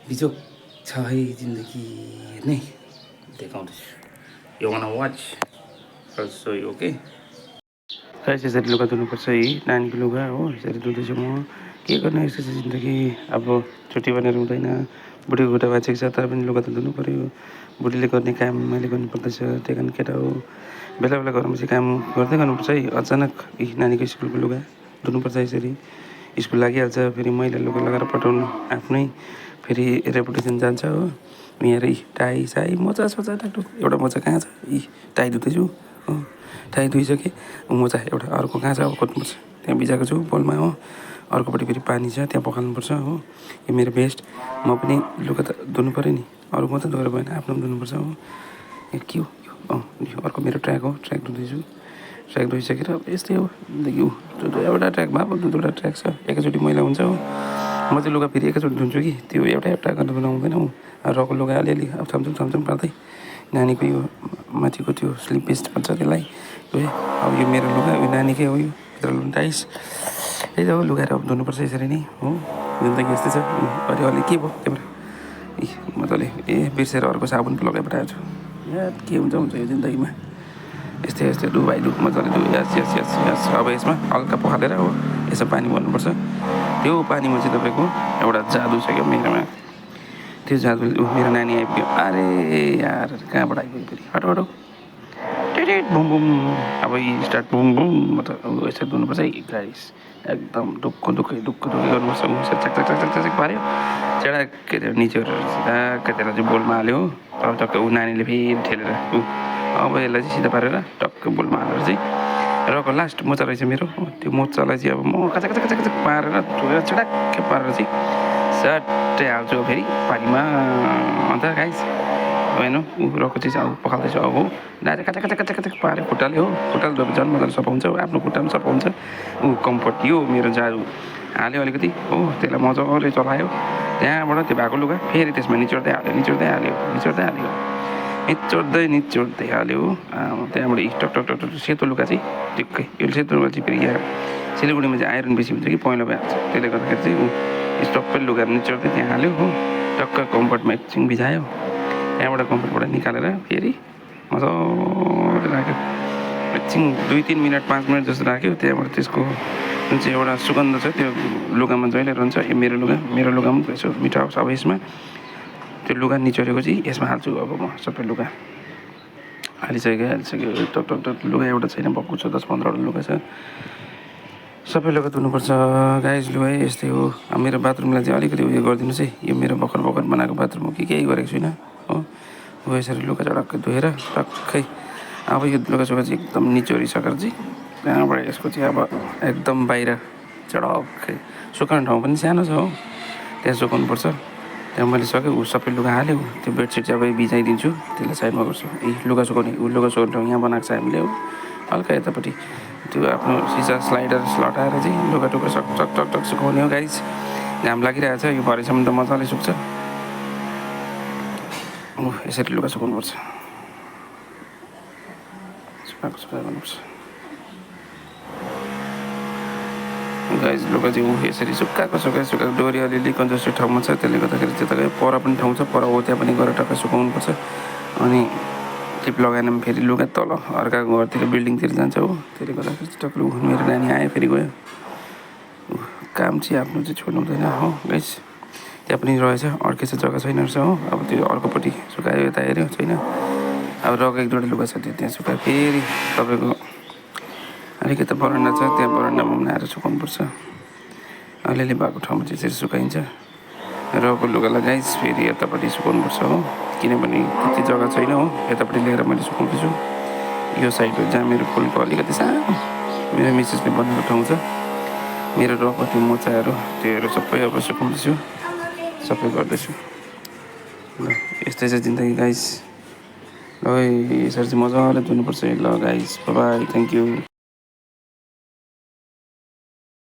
बिजोक छ है जिन्दगी नै देखाउँदैछु। You wanna watch? I'll show you, okay? Guys यसरी लुगा धुनुपर्छ है, नानीको लुगा हो। यसरी धुँदैछु म। के गर्ने यस्तो चाहिँ जिन्दगी। अब छुट्टी भनेर हुँदैन। बुढीको खुट्टा भाँचेको छ तर पनि लुगा त धुनु पऱ्यो। बुढीले गर्ने काम मैले गर्नुपर्दैछ, त्यही कारण केटा हो। बेला बेला घरमा चाहिँ काम गर्दै गर्नुपर्छ है। अचानक नानीको स्कुलको लुगा धुनुपर्छ यसरी। स्कुल लागिहाल्छ, फेरि मैला लुगा लगाएर पठाउनु आफ्नै फेरि रेपुटेसन जान्छ हो। यहाँ टाई साई मोजा सोजा टाक्टुक। एउटा मोजा कहाँ छ? टाई धुँदैछु हो, टाई धुइसकेँ। मोजा एउटा अर्को कहाँ छ अब खोज्नुपर्छ। त्यहाँ भिजाएको छु पोलमा हो। अर्कोपट्टि फेरि पानी छ, त्यहाँ पखाल्नुपर्छ हो। यो मेरो बेस्ट। म पनि लुगा त धुनु पऱ्यो नि, अरू मात्रै धोएर भएन, आफ्नो पनि धुनुपर्छ हो। यो के हो यो? अर्को मेरो ट्र्याक हो, ट्र्याक धुँदैछु। ट्र्याक धोइसकेर यस्तै हो जिन्दगी। एउटा ट्र्याकमा अब दुईवटा ट्र्याक छ, एकैचोटि मैला हुन्छ हो। म चाहिँ लुगा फेरि एकैचोटि धुन्छु कि, त्यो एउटा गरेर धुनु आउँदैन हो। रको लुगा अलिअलि अब थम्छम पार्दै नानीको यो माथिको त्यो स्लिप बेस्ट भन्छ त्यसलाई। अब यो मेरो लुगा यो नानीकै हो, यो भित्र लुन्टाइस त्यही त हो। लुगाहरू अब धुनुपर्छ यसरी नै हो। जिन्दगी यस्तै छ। अलि के भयो त्यहाँबाट मजाले बिर्सेर अर्को साबुन पो लगाइपठाएको छु। यार के हुन्छ यो जिन्दगीमा। यस्तै यस्तै डुबाइडु मजाले यस। अब यसमा हल्का पखालेर हो यसो पानी भर्नुपर्छ। त्यो पानीमा चाहिँ तपाईँको एउटा जादु छ क्या मेरोमा। त्यो जादु मेरो नानी आइपुग्यो। अरे यार कहाँबाट आइपुग्यो फेरि? हटो टिटिट बुम बुम। अब स्टार्ट बुम बुम। म त यसरी धुनुपर्छ है गाइस। एकदम दुःख गर्नुपर्छ। चक पाऱ्यो चेडाक्कै त्यो निचोर सिधाक्कै त्यसलाई चाहिँ बोलमा हाल्यो हो। अब टक्कै नानीले फेरि ठेलेर अब यसलाई चाहिँ सिधा पारेर टक्कै बोलमा हालेर चाहिँ रको लास्ट मोचा रहेछ मेरो। त्यो मोचालाई चाहिँ अब म कचक पारेर धोएर चेडाक्कै पारेर चाहिँ सट्टै हाल्छु फेरि पानीमा। अन्त गाइस होइन रको चाहिँ अब पखाल्दैछु अब हो। डाइरेक्ट कचक पाऱ्यो खुट्टाले हो। खुट्टाले धोएर झन् मजाले सफा हुन्छ, आफ्नो खुट्टा पनि सफा हुन्छ। कम्फर्ट यो मेरो जादु हाल्यो अलिकति हो। त्यसलाई मजाले चलायो। त्यहाँबाट त्यो भएको लुगा फेरि त्यसमा निचोड्दै हाल्यो। त्यहाँबाट टक सेतो लुगा चाहिँ टिक्कै यो सेतो लुगा चाहिँ फेरि यहाँ सिलगढीमा चाहिँ आइरन बेसी हुन्छ कि पहेँलो भइहाल्छ। त्यसले गर्दाखेरि चाहिँ सबै लुगाहरू निचोड्दै त्यहाँ हाल्यो हो। टक्क कम्फर्टमा एकछिन भिजायो। त्यहाँबाट कम्फर्टबाट निकालेर फेरि मजाले राख्यो। एकछिन 2-3 मिनट 5 मिनट जस्तो राख्यो। त्यहाँबाट त्यसको जुन चाहिँ एउटा सुगन्ध छ त्यो लुगामा जहिले रहन्छ। यो मेरो लुगा पनि यसो मिठो आउँछ। अब यसमा त्यो लुगा निचोरेको चाहिँ यसमा हाल्छु। अब म सबै लुगा हालिसक्यो। टक लुगा एउटा छैन, भक्कु छ 10-15वटा लुगा छ। सबै लुगा धुनुपर्छ गाइस। लुगा यस्तै हो। अब मेरो बाथरुमलाई चाहिँ अलिकति उयो गरिदिनुहोस् है। यो मेरो भर्खर बनाएको बाथरुम हो कि केही गरेको छुइनँ हो। यसरी लुगा चडक्कै धोएर टक्कै अब यो लुगा चाहिँ एकदम निचोरिसकेर चाहिँ त्यहाँबाट यसको चाहिँ अब एकदम बाहिर चडक्कै सुकाउने ठाउँ पनि सानो छ हो, त्यहाँ सुकाउनुपर्छ। त्यहाँ मैले सक्यो सबै लुगा हाल्यो। त्यो बेडसिट चाहिँ अब भिजाइदिन्छु, त्यसलाई साइडमा गर्छु। लुगा सुकाउने ठाउँ यहाँ बनाएको छ हामीले हो। हल्का यतापट्टि त्यो आफ्नो सिसा स्लाइडर लटाएर चाहिँ लुगा टुगा टक सुकाउने हो गाइस। घाम लागिरहेको छ, यो भरेसम्म त मजाले सुक्छ। यसरी लुगा सुकाउनुपर्छ, गर्नुपर्छ गाइस। लुगा चाहिँ यसरी सुक्काएको डोरी अलिअलि कन्जस्टेड ठाउँमा छ, त्यसले गर्दाखेरि त्यता गयो। पर पनि ठाउँ छ, पर हो त्यहाँ पनि गएर टक्कै सुकाउनुपर्छ। अनि क्लिप लगाएन भने फेरि लुगा तल अर्काको घरतिर बिल्डिङतिर जान्छ हो। त्यसले गर्दाखेरि टक्कै मेरो नानी आयो फेरि गयो। काम चाहिँ आफ्नो चाहिँ छोड्नु हुँदैन हो गाइस। त्यहाँ पनि रहेछ, अर्कै छ जग्गा छैन रहेछ हो। अब त्यो अर्कोपट्टि सुकायो, यता हेऱ्यो छैन। अब रक 1-2 लुगा छ त्यो त्यहाँ सुकायो। फेरि तपाईँको अलिकति बरन्डा छ, त्यहाँ बरन्डामा पनि आएर सुकाउनुपर्छ। अलिअलि भएको ठाउँमा चाहिँ यसरी सुकाइन्छ। रको लुगालाई गाइस फेरि यतापट्टि सुकाउनुपर्छ हो, किनभने त्यति जग्गा छैन हो। यतापट्टि लिएर मैले सुकाउँदैछु। यो साइड हो जहाँ मेरो फुलको अलिकति सानो मेरो मिसेसले बनाएको ठाउँ छ। मेरो रको त्यो मोचाहरू त्योहरू सबै अब सुकाउँदैछु, सबै गर्दैछु। ल यस्तै छ जिन्दगी गाइस। ल यसरी चाहिँ मजाले धुनुपर्छ। ल गाइस बाई, थ्याङ्क यू।